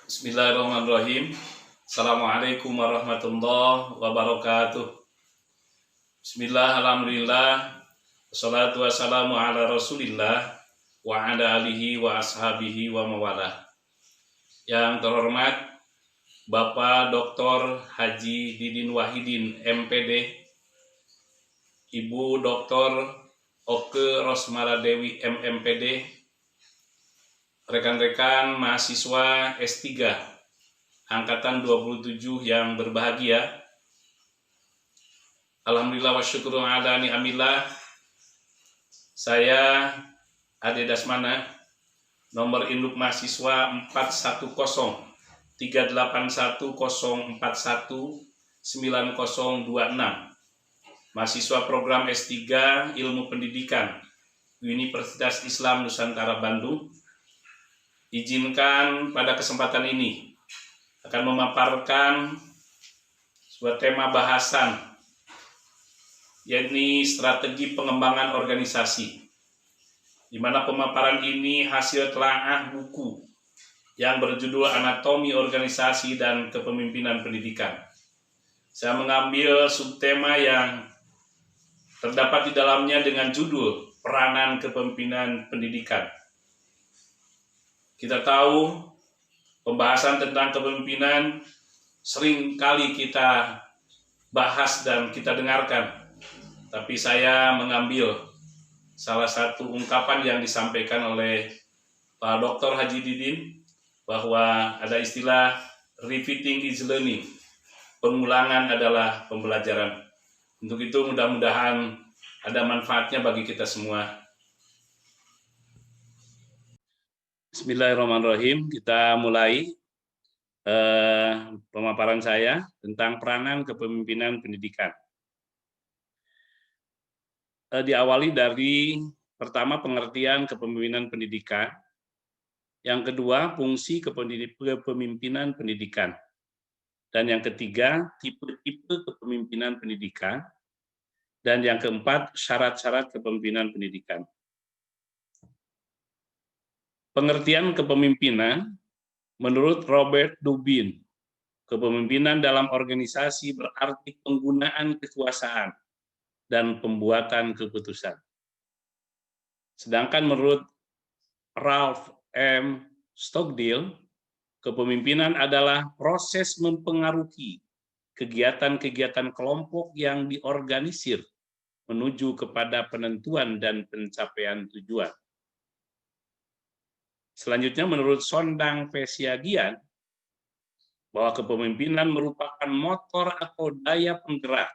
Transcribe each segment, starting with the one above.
Bismillahirrahmanirrahim. Assalamualaikum warahmatullahi wabarakatuh. Bismillah, alhamdulillah. Wassalatu wassalamu ala rasulillah wa ala alihi wa ashabihi wa mawalah. Yang terhormat Bapak Dr. Haji Didin Wahidin MPD, Ibu Dr. Oke Rosmala Dewi MMPD, rekan-rekan mahasiswa S3 Angkatan 27 yang berbahagia. Alhamdulillah wa syukur ala ni'amillah. Saya Ade Dasmana, nomor induk mahasiswa 4103104190026. Mahasiswa program S3 Ilmu Pendidikan Universitas Islam Nusantara Bandung. Izinkan pada kesempatan ini akan memaparkan sebuah tema bahasan, yakni strategi pengembangan organisasi, di mana pemaparan ini hasil telaah buku yang berjudul Anatomi Organisasi dan Kepemimpinan Pendidikan. Saya mengambil subtema yang terdapat di dalamnya dengan judul Peranan Kepemimpinan Pendidikan. Kita tahu pembahasan tentang kepemimpinan sering kali kita bahas dan kita dengarkan. Tapi saya mengambil salah satu ungkapan yang disampaikan oleh Pak Dr. Haji Didin, bahwa ada istilah repeating is learning, pengulangan adalah pembelajaran. Untuk itu mudah-mudahan ada manfaatnya bagi kita semua. Bismillahirrahmanirrahim. Kita mulai pemaparan saya tentang peranan kepemimpinan pendidikan. Diawali dari pertama pengertian kepemimpinan pendidikan, yang kedua fungsi kepemimpinan pendidikan, dan yang ketiga tipe-tipe kepemimpinan pendidikan, dan yang keempat syarat-syarat kepemimpinan pendidikan. Pengertian kepemimpinan menurut Robert Dubin, kepemimpinan dalam organisasi berarti penggunaan kekuasaan dan pembuatan keputusan. Sedangkan menurut Ralph M. Stockdale, kepemimpinan adalah proses mempengaruhi kegiatan-kegiatan kelompok yang diorganisir menuju kepada penentuan dan pencapaian tujuan. Selanjutnya menurut Sondang Pesiagian, bahwa kepemimpinan merupakan motor atau daya penggerak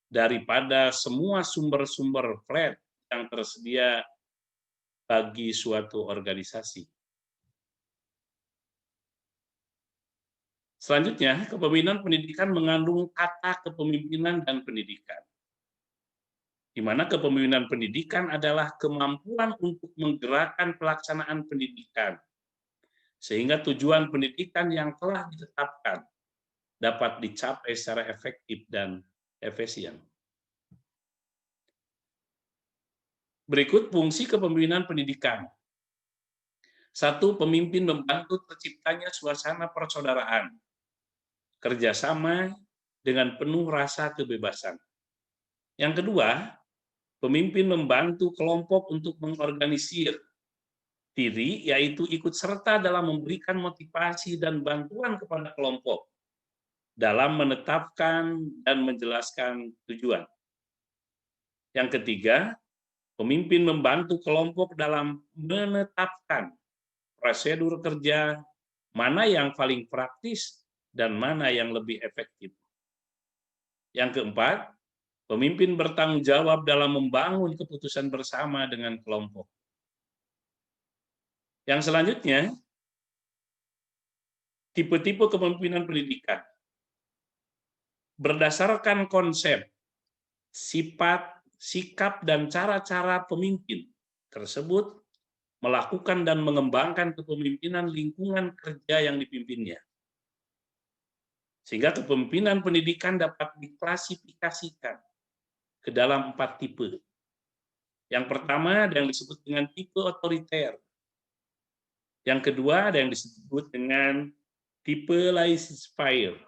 daripada semua sumber-sumber flat yang tersedia bagi suatu organisasi. Selanjutnya, kepemimpinan pendidikan mengandung kata kepemimpinan dan pendidikan, di mana kepemimpinan pendidikan adalah kemampuan untuk menggerakkan pelaksanaan pendidikan, sehingga tujuan pendidikan yang telah ditetapkan dapat dicapai secara efektif dan efisien. Berikut fungsi kepemimpinan pendidikan. 1. Pemimpin membantu terciptanya suasana persaudaraan, kerjasama dengan penuh rasa kebebasan. Yang kedua, pemimpin membantu kelompok untuk mengorganisir diri, yaitu ikut serta dalam memberikan motivasi dan bantuan kepada kelompok dalam menetapkan dan menjelaskan tujuan. Yang ketiga, pemimpin membantu kelompok dalam menetapkan prosedur kerja, mana yang paling praktis dan mana yang lebih efektif. Yang keempat, pemimpin bertanggung jawab dalam membangun keputusan bersama dengan kelompok. Yang selanjutnya, tipe-tipe kepemimpinan pendidikan. Berdasarkan konsep, sifat, sikap, dan cara-cara pemimpin tersebut melakukan dan mengembangkan kepemimpinan lingkungan kerja yang dipimpinnya. Sehingga kepemimpinan pendidikan dapat diklasifikasikan ke dalam 4 tipe. Yang pertama yang disebut dengan tipe otoriter. Yang kedua ada yang disebut dengan tipe laissez-faire.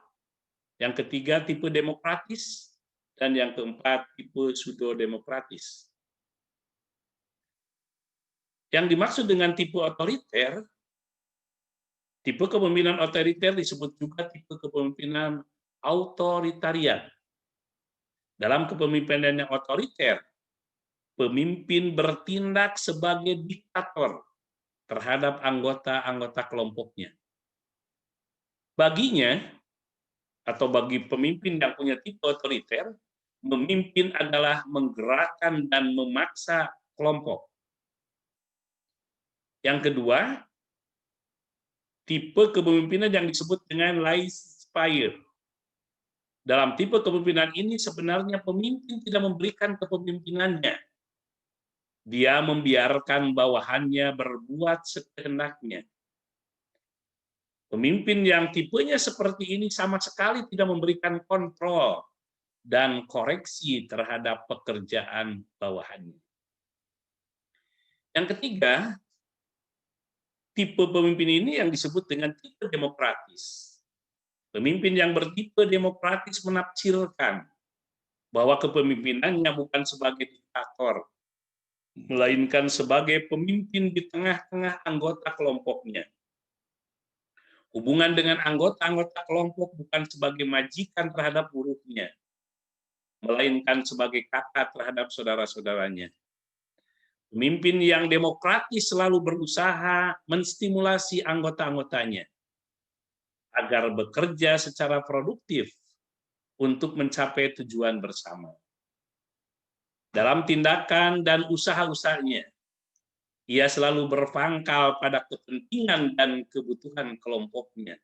Yang ketiga tipe demokratis, dan yang keempat tipe pseudo-demokratis. Yang dimaksud dengan tipe otoriter, tipe kepemimpinan otoriter disebut juga tipe kepemimpinan autoritarian. Dalam kepemimpinan yang otoriter, pemimpin bertindak sebagai diktator terhadap anggota-anggota kelompoknya. Baginya, atau bagi pemimpin yang punya tipe otoriter, memimpin adalah menggerakkan dan memaksa kelompok. Yang kedua, tipe kepemimpinan yang disebut dengan laissez-faire. Dalam tipe kepemimpinan ini sebenarnya pemimpin tidak memberikan kepemimpinannya. Dia membiarkan bawahannya berbuat sekehendaknya. Pemimpin yang tipenya seperti ini sama sekali tidak memberikan kontrol dan koreksi terhadap pekerjaan bawahannya. Yang ketiga, tipe pemimpin ini yang disebut dengan tipe demokratis. Pemimpin yang bertipe demokratis menafsirkan bahwa kepemimpinannya bukan sebagai diktator, melainkan sebagai pemimpin di tengah-tengah anggota kelompoknya. Hubungan dengan anggota-anggota kelompok bukan sebagai majikan terhadap buruhnya, melainkan sebagai kakak terhadap saudara-saudaranya. Pemimpin yang demokratis selalu berusaha menstimulasi anggota-anggotanya agar bekerja secara produktif untuk mencapai tujuan bersama. Dalam tindakan dan usaha-usahanya, ia selalu berpangkal pada kepentingan dan kebutuhan kelompoknya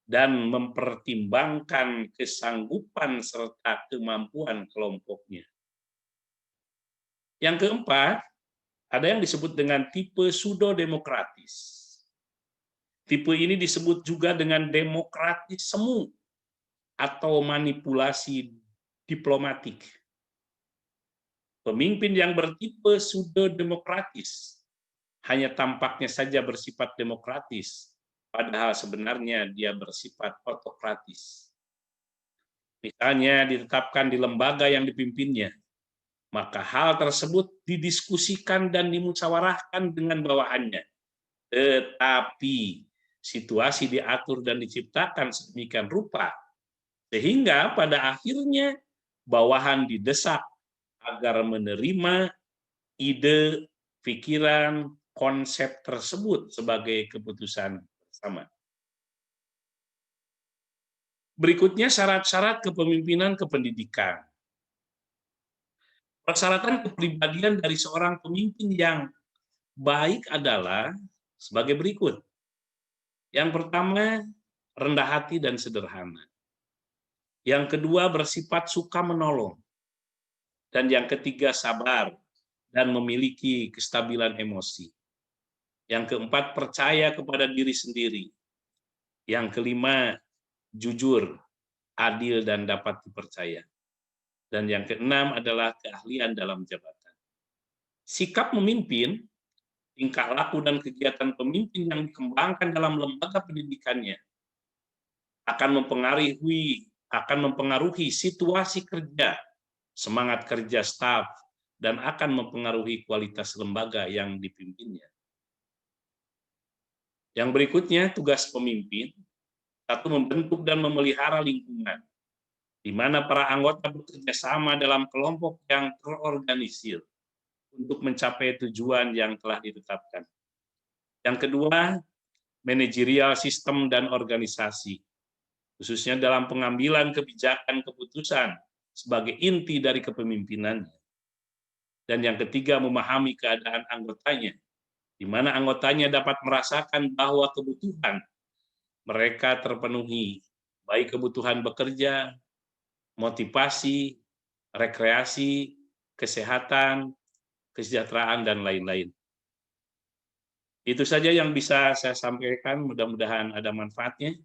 dan mempertimbangkan kesanggupan serta kemampuan kelompoknya. Yang keempat, ada yang disebut dengan tipe pseudo-demokratis. Tipe ini disebut juga dengan demokratis semu atau manipulasi diplomatik. Pemimpin yang bertipe pseudo-demokratis hanya tampaknya saja bersifat demokratis, padahal sebenarnya dia bersifat autokratis. Misalnya ditetapkan di lembaga yang dipimpinnya, maka hal tersebut didiskusikan dan dimusyawarahkan dengan bawahannya. Tetapi situasi diatur dan diciptakan sedemikian rupa, sehingga pada akhirnya bawahan didesak agar menerima ide, pikiran, konsep tersebut sebagai keputusan bersama. Berikutnya syarat-syarat kepemimpinan kependidikan. Persyaratan kepribadian dari seorang pemimpin yang baik adalah sebagai berikut. Yang pertama, rendah hati dan sederhana. Yang kedua, bersifat suka menolong. Dan yang ketiga, sabar dan memiliki kestabilan emosi. Yang keempat, percaya kepada diri sendiri. Yang kelima, jujur, adil, dan dapat dipercaya. Dan yang keenam adalah keahlian dalam jabatan. Sikap memimpin, tingkah laku dan kegiatan pemimpin yang dikembangkan dalam lembaga pendidikannya akan mempengaruhi situasi kerja, semangat kerja staf, dan akan mempengaruhi kualitas lembaga yang dipimpinnya. Yang berikutnya, tugas pemimpin, satu, membentuk dan memelihara lingkungan, di mana para anggota bekerja sama dalam kelompok yang terorganisir untuk mencapai tujuan yang telah ditetapkan. Yang kedua, manajerial sistem dan organisasi, khususnya dalam pengambilan kebijakan keputusan sebagai inti dari kepemimpinannya. Dan yang ketiga, memahami keadaan anggotanya, di mana anggotanya dapat merasakan bahwa kebutuhan mereka terpenuhi, baik kebutuhan bekerja, motivasi, rekreasi, kesehatan, kesejahteraan, dan lain-lain. Itu saja yang bisa saya sampaikan, mudah-mudahan ada manfaatnya.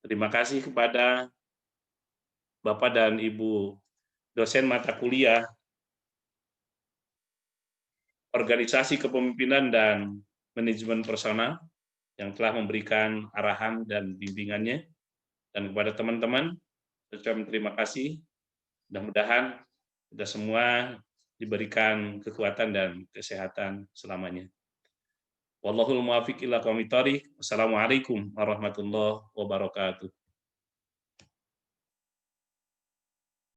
Terima kasih kepada Bapak dan Ibu dosen mata kuliah Organisasi Kepemimpinan dan manajemen personal yang telah memberikan arahan dan bimbingannya, dan kepada teman-teman ucapkan terima kasih. Mudah-mudahan kita semua diberikan kekuatan dan kesehatan selamanya. Wallahul muwaffiq ila aqwamit thoriq. Wassalamualaikum warahmatullahi wabarakatuh.